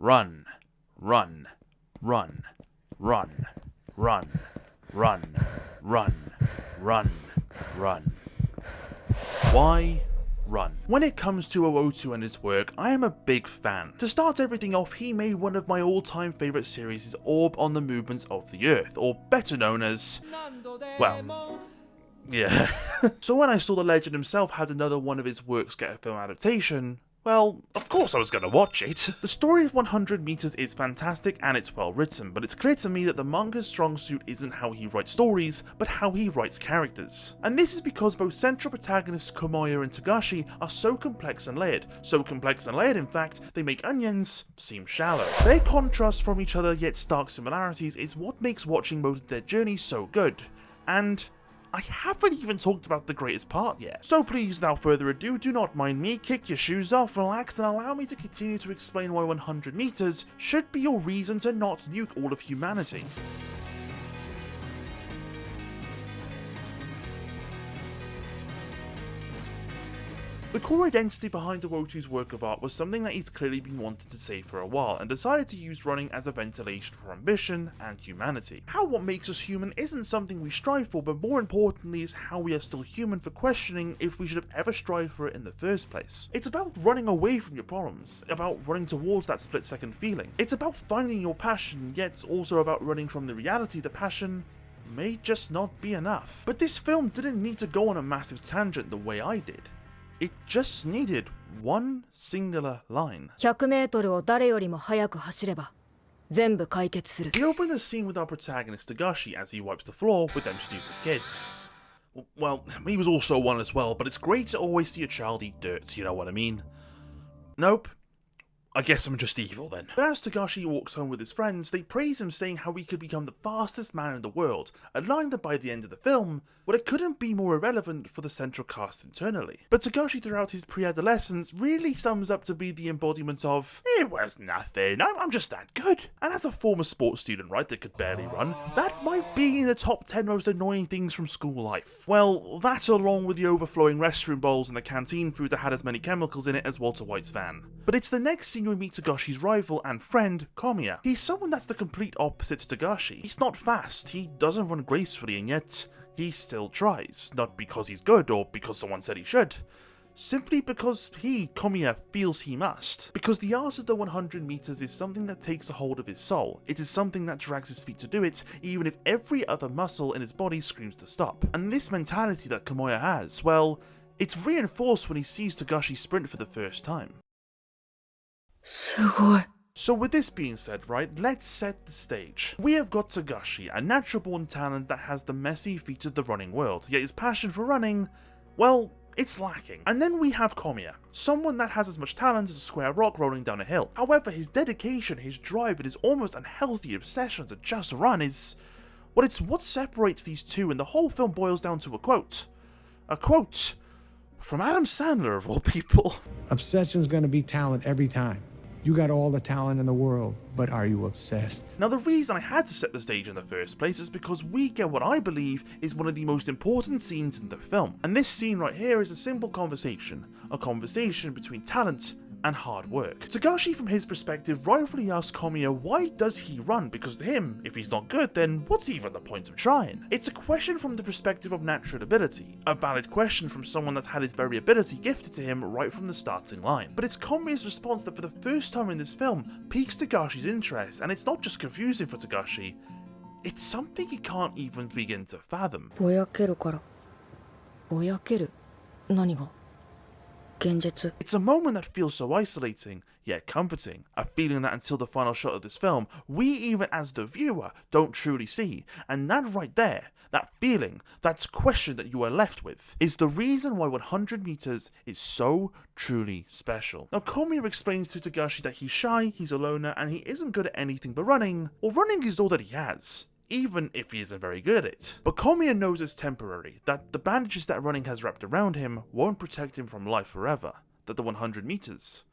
Run, run, run, run, run, run, run, run, run. Why run? When it comes to Uotu and his work, I am a big fan. To start everything off, he made one of my all-time favourite series, his Orb on the Movements of the Earth, or better known as, well, yeah. So when I saw the legend himself had another one of his works get a film adaptation, well, of course I was gonna watch it. The story of 100 Meters is fantastic and it's well written, but it's clear to me that the manga's strong suit isn't how he writes stories, but how he writes characters. And this is because both central protagonists Komoya and Togashi are so complex and layered. So complex and layered, in fact, they make onions seem shallow. Their contrasts from each other yet stark similarities is what makes watching both of their journeys so good. And I haven't even talked about the greatest part yet. So please, without further ado, do not mind me, kick your shoes off, relax, and allow me to continue to explain why 100 Meters should be your reason to not nuke all of humanity. The core identity behind Uotu's work of art was something that he's clearly been wanting to say for a while, and decided to use running as a ventilation for ambition and humanity. How what makes us human isn't something we strive for, but more importantly is how we are still human for questioning if we should have ever strived for it in the first place. It's about running away from your problems, about running towards that split-second feeling. It's about finding your passion, yet also about running from the reality that passion may just not be enough. But this film didn't need to go on a massive tangent the way I did. It just needed one singular line. 100メートルを誰よりも速く走れば全部解決する。 We open the scene with our protagonist Togashi as he wipes the floor with them stupid kids. Well, he was also one as well, but it's great to always see a child eat dirt, you know what I mean? Nope. I guess I'm just evil then. But as Togashi walks home with his friends, they praise him, saying how he could become the fastest man in the world, a line that by the end of the film, well, it couldn't be more irrelevant for the central cast internally. But Togashi throughout his pre-adolescence really sums up to be the embodiment of, it was nothing, I'm just that good. And as a former sports student, right, that could barely run, that might be in the top 10 most annoying things from school life. Well, that along with the overflowing restroom bowls and the canteen food that had as many chemicals in it as Walter White's van. But it's the next scene we meet Togashi's rival and friend, Komiya. He's someone that's the complete opposite to Togashi. He's not fast, he doesn't run gracefully, and yet he still tries. Not because he's good or because someone said he should. Simply because he, Komiya, feels he must. Because the art of the 100 meters is something that takes a hold of his soul. It is something that drags his feet to do it, even if every other muscle in his body screams to stop. And this mentality that Komiya has, well, it's reinforced when he sees Togashi sprint for the first time. So with this being said, right, let's set the stage. We have got Togashi, a natural born talent that has the messy feet of the running world, yet his passion for running, well, it's lacking. And then we have Komiya, someone that has as much talent as a square rock rolling down a hill. However, his dedication, his drive, and his almost unhealthy obsession to just run is, well, it's what separates these two, and the whole film boils down to a quote. A quote from Adam Sandler, of all people. Obsession's gonna be talent every time. You got all the talent in the world, but are you obsessed? Now the reason I had to set the stage in the first place is because we get what I believe is one of the most important scenes in the film. And this scene right here is a simple conversation. A conversation between talent and hard work. Togashi, from his perspective, rightfully asks Komiya why does he run, because to him, if he's not good, then what's even the point of trying? It's a question from the perspective of natural ability, a valid question from someone that's had his very ability gifted to him right from the starting line. But it's Komiya's response that for the first time in this film piques Togashi's interest, and it's not just confusing for Togashi, it's something he can't even begin to fathom. ぼやけるから。ぼやける。何が？ It's a moment that feels so isolating, yet comforting, a feeling that until the final shot of this film, we even as the viewer don't truly see, and that right there, that feeling, that question that you are left with, is the reason why 100 meters is so truly special. Now Komiya explains to Togashi that he's shy, he's a loner, and he isn't good at anything but running. Well, running is all that he has, even if he isn't very good at it. But Komiya knows it's temporary, that the bandages that running has wrapped around him won't protect him from life forever, that the 100 meters,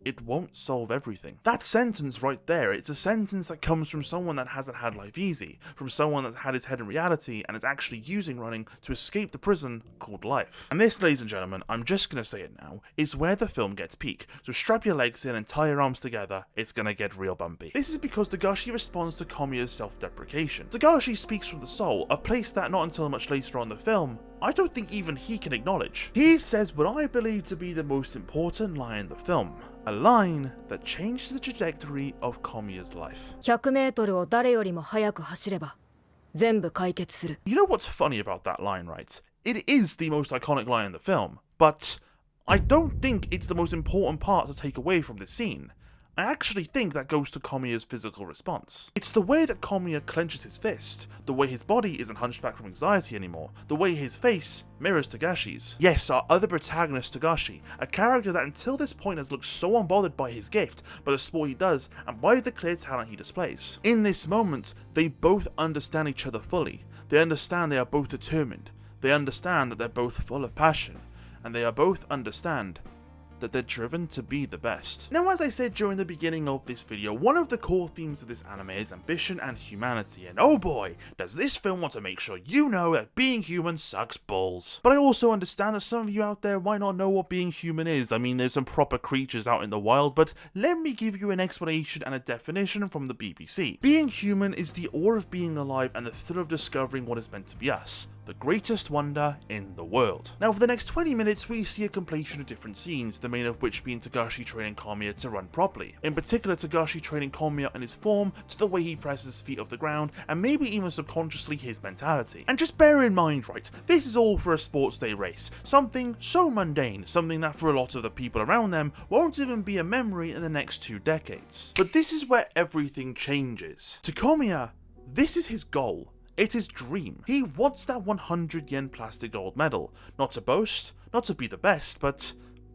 it won't solve everything. That sentence right there, it's a sentence that comes from someone that hasn't had life easy, from someone that's had his head in reality and is actually using running to escape the prison called life. And this, ladies and gentlemen, I'm just gonna say it now, is where the film gets peak. So strap your legs in and tie your arms together, it's gonna get real bumpy. This is because Togashi responds to Komiya's self-deprecation. Togashi speaks from the soul, a place that not until much later on in the film, I don't think even he can acknowledge. He says what I believe to be the most important line in the film. A line that changed the trajectory of Komiya's life. 100メートルを誰よりも速く走れば全部解決する。 You know what's funny about that line, right? It is the most iconic line in the film, but I don't think it's the most important part to take away from this scene. I actually think that goes to Komiya's physical response. It's the way that Komiya clenches his fist, the way his body isn't hunched back from anxiety anymore, the way his face mirrors Togashi's. Yes, our other protagonist Togashi, a character that until this point has looked so unbothered by his gift, by the sport he does, and by the clear talent he displays. In this moment, they both understand each other fully. They understand they are both determined. They understand that they're both full of passion. And they are both understand that they're driven to be the best. Now, as I said during the beginning of this video, one of the core themes of this anime is ambition and humanity, and oh boy, does this film want to make sure you know that being human sucks balls. But I also understand that some of you out there might not know what being human is. I mean, there's some proper creatures out in the wild, but let me give you an explanation and a definition from the BBC. Being human is the awe of being alive and the thrill of discovering what is meant to be us. The greatest wonder in the world. Now, for the next 20 minutes, we see a compilation of different scenes, the main of which being Togashi training Komiya to run properly. In particular, Togashi training Komiya and his form, to the way he presses his feet off the ground, and maybe even subconsciously his mentality. And just bear in mind, right, this is all for a sports day race. Something so mundane, something that for a lot of the people around them won't even be a memory in the next 2 decades. But this is where everything changes. To Komiya, this is his goal. It's his dream. He wants that 100 yen plastic gold medal. Not to boast, not to be the best, but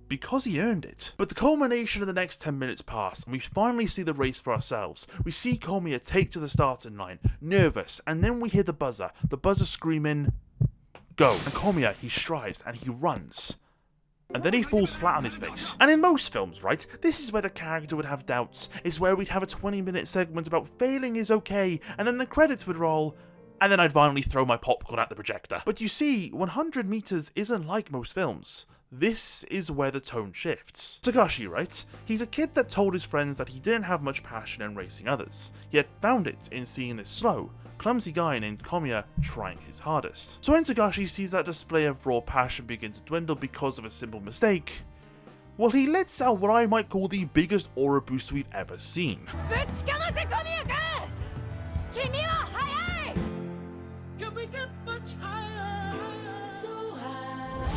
because he earned it. But the culmination of the next 10 minutes pass, and we finally see the race for ourselves. We see Komiya take to the starting line, nervous, and then we hear the buzzer screaming, go. And Komiya, he strives and he runs. And then he falls flat on his face. And in most films, right, this is where the character would have doubts. It's where we'd have a 20-minute segment about failing is okay, and then the credits would roll, and then I'd violently throw my popcorn at the projector. But you see, 100 meters isn't like most films. This is where the tone shifts. Togashi, right? He's a kid that told his friends that he didn't have much passion in racing others, yet found it in seeing this slow, clumsy guy named Komiya trying his hardest. So when Togashi sees that display of raw passion begin to dwindle because of a simple mistake, well, he lets out what I might call the biggest aura boost we've ever seen.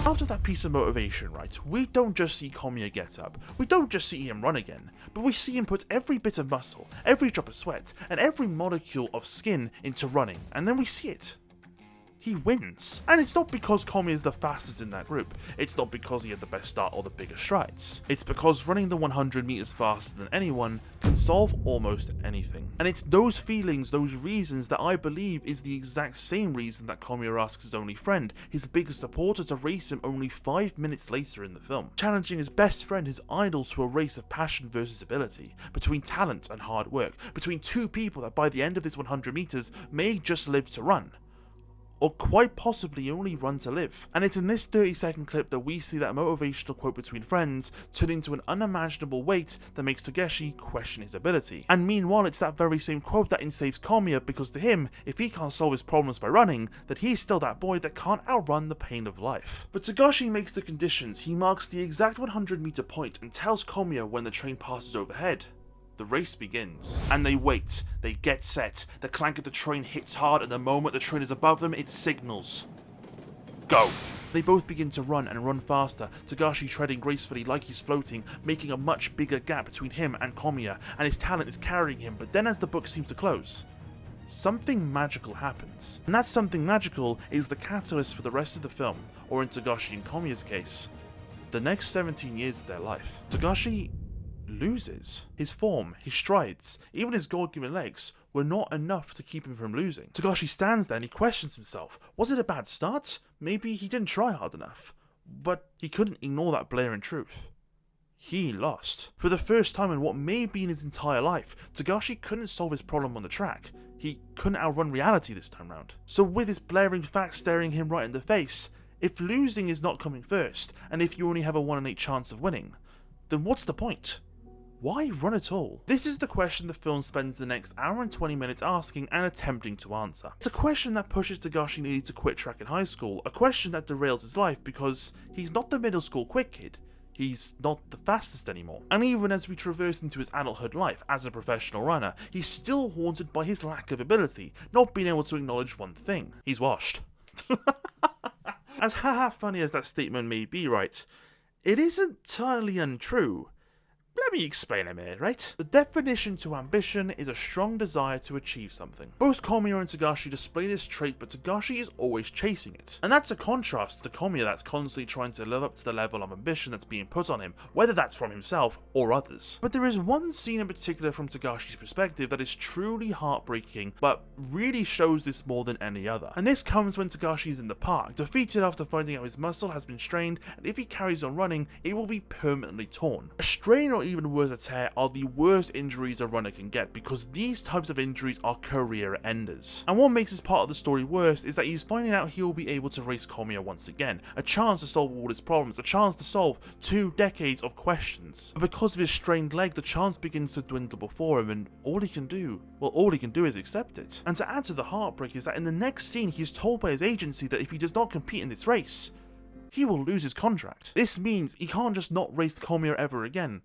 After that piece of motivation, right, we don't just see Komiya get up, we don't just see him run again, but we see him put every bit of muscle, every drop of sweat, and every molecule of skin into running, and then we see it. He wins. And it's not because Komiya is the fastest in that group, it's not because he had the best start or the biggest strides. It's because running the 100 meters faster than anyone can solve almost anything. And it's those feelings, those reasons that I believe is the exact same reason that Komiya asks his only friend, his biggest supporter, to race him only 5 minutes later in the film, challenging his best friend, his idol, to a race of passion versus ability, between talent and hard work, between two people that by the end of this 100 meters may just live to run, or quite possibly only run to live. And it's in this 30-second clip that we see that motivational quote between friends turn into an unimaginable weight that makes Togashi question his ability. And meanwhile, it's that very same quote that enslaves Komiya, because to him, if he can't solve his problems by running, that he's still that boy that can't outrun the pain of life. But Togashi makes the conditions. He marks the exact 100-meter point and tells Komiya when the train passes overhead. The race begins, and they wait, they get set, the clank of the train hits hard, and the moment the train is above them, it signals, go. They both begin to run and run faster, Togashi treading gracefully like he's floating, making a much bigger gap between him and Komiya, and his talent is carrying him. But then as the book seems to close, something magical happens. And that something magical is the catalyst for the rest of the film, or in Togashi and Komiya's case, the next 17 years of their life. Togashi loses. His form, his strides, even his God-given legs were not enough to keep him from losing. Togashi stands there and he questions himself. Was it a bad start? Maybe he didn't try hard enough. But he couldn't ignore that blaring truth. he lost. For the first time in what may be in his entire life, Togashi couldn't solve his problem on the track. He couldn't outrun reality this time round. So with this blaring fact staring him right in the face, if losing is not coming first, and if you only have a 1 in 8 chance of winning, then what's the point? Why run at all? This is the question the film spends the next hour and 20 minutes asking and attempting to answer. It's a question that pushes Togashi nearly to quit track in high school, a question that derails his life because he's not the middle school quick kid. He's not the fastest anymore. And even as we traverse into his adulthood life as a professional runner, he's still haunted by his lack of ability, not being able to acknowledge one thing. He's washed. As haha funny as that statement may be, right, it isn't entirely untrue. Let me explain a minute, right? The definition to ambition is a strong desire to achieve something. Both Komiya and Togashi display this trait, but Togashi is always chasing it. And that's a contrast to Komiya that's constantly trying to live up to the level of ambition that's being put on him, whether that's from himself or others. But there is one scene in particular from Togashi's perspective that is truly heartbreaking, but really shows this more than any other. And this comes when Togashi is in the park, defeated after finding out his muscle has been strained, and if he carries on running, it will be permanently torn. A strain or even worse, a tear are the worst injuries a runner can get because these types of injuries are career enders. And what makes this part of the story worse is that he's finding out he will be able to race Komiya once again, a chance to solve all his problems, a chance to solve 2 decades of questions. But because of his strained leg, the chance begins to dwindle before him, and all he can do is accept it. And to add to the heartbreak is that in the next scene he's told by his agency that if he does not compete in this race, he will lose his contract. This means he can't just not race Komiya ever again.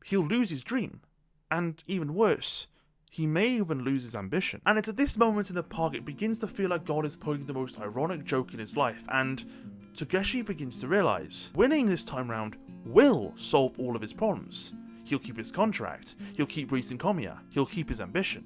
He'll lose his dream, and even worse, he may even lose his ambition. And it's at this moment in the park it begins to feel like God is pulling the most ironic joke in his life, and Togashi begins to realise winning this time round will solve all of his problems. He'll keep his contract, he'll keep racing Komiya, he'll keep his ambition.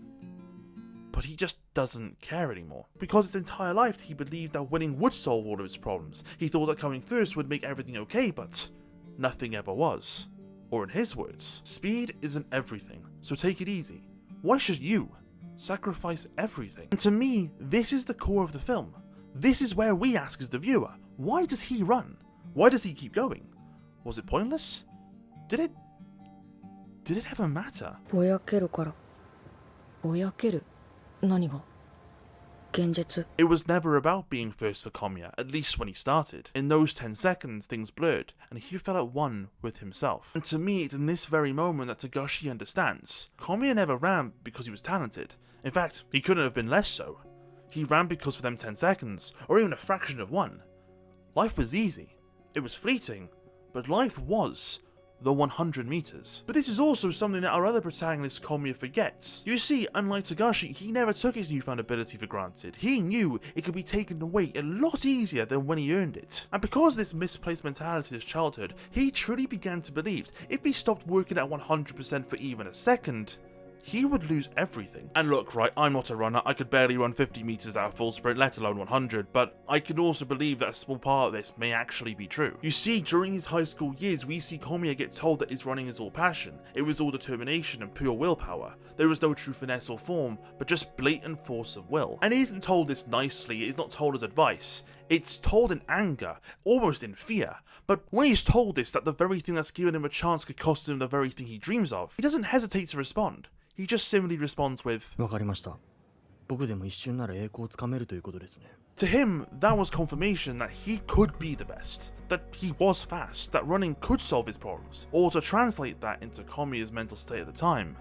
But he just doesn't care anymore. Because his entire life he believed that winning would solve all of his problems. He thought that coming first would make everything okay, but nothing ever was. Or in his words, speed isn't everything, so take it easy. Why should you sacrifice everything? And to me, this is the core of the film. This is where we ask as the viewer, why does he run? Why does he keep going? Was it pointless? Did it ever matter? ぼやけるから。ぼやける？何が？現実。 It was never about being first for Komiya, at least when he started. In those 10 seconds, things blurred, and he felt at one with himself. And to me, it's in this very moment that Togashi understands. Komiya never ran because he was talented. In fact, he couldn't have been less so. He ran because for them 10 seconds, or even a fraction of one. Life was easy. It was fleeting, but life was the 100 meters. But this is also something that our other protagonist Komiya forgets. You see, unlike Togashi, he never took his newfound ability for granted. He knew it could be taken away a lot easier than when he earned it. And because of this misplaced mentality of his childhood, he truly began to believe if he stopped working at 100% for even a second, he would lose everything. And look, right, I'm not a runner, I could barely run 50 meters at a full sprint, let alone 100, but I can also believe that a small part of this may actually be true. You see, during his high school years, we see Komiya get told that his running is all passion, it was all determination and pure willpower. There was no true finesse or form, but just blatant force of will. And he isn't told this nicely, it is not told as advice. It's told in anger, almost in fear. But when he's told this, that the very thing that's given him a chance could cost him the very thing he dreams of, he doesn't hesitate to respond. He just simply responds with, わかりました。僕でも一瞬なら栄光をつかめるということですね。 To him, that was confirmation that he could be the best, that he was fast, that running could solve his problems, or to translate that into Komiya's mental state at the time,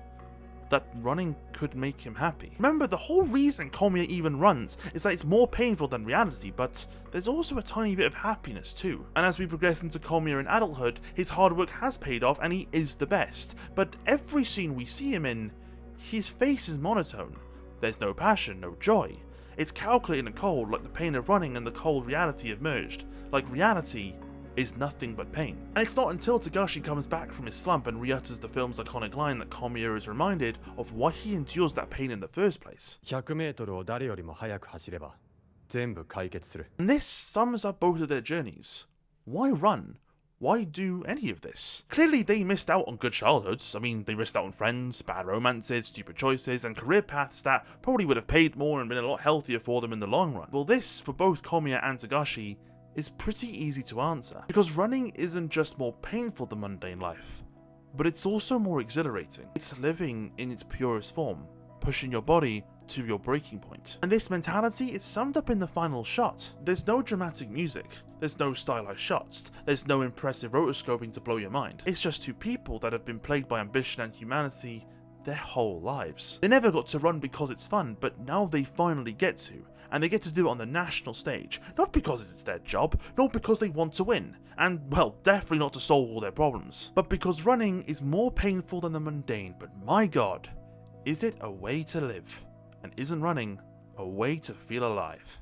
that running could make him happy. Remember, the whole reason Komiya even runs is that it's more painful than reality, but there's also a tiny bit of happiness too. And as we progress into Komiya in adulthood, his hard work has paid off and he is the best, but every scene we see him in, his face is monotone. There's no passion, no joy. It's calculated and cold, like the pain of running and the cold reality have merged. Like reality is nothing but pain. And it's not until Togashi comes back from his slump and re-utters the film's iconic line that Komiya is reminded of why he endures that pain in the first place. 100メートルを誰よりも速く走れば全部解決する。 And this sums up both of their journeys. Why run? Why do any of this? Clearly they missed out on good childhoods. I mean, they missed out on friends, bad romances, stupid choices, and career paths that probably would have paid more and been a lot healthier for them in the long run. Well, this, for both Komiya and Togashi, is pretty easy to answer. Because running isn't just more painful than mundane life. but it's also more exhilarating. It's living in its purest form, pushing your body to your breaking point. And this mentality is summed up in the final shot. There's no dramatic music, there's no stylized shots, there's no impressive rotoscoping to blow your mind. It's just two people that have been plagued by ambition and humanity their whole lives. They never got to run because it's fun, but now they finally get to, and they get to do it on the national stage, not because it's their job, not because they want to win, and well, definitely not to solve all their problems, but because running is more painful than the mundane. But my god, is it a way to live? And isn't running a way to feel alive?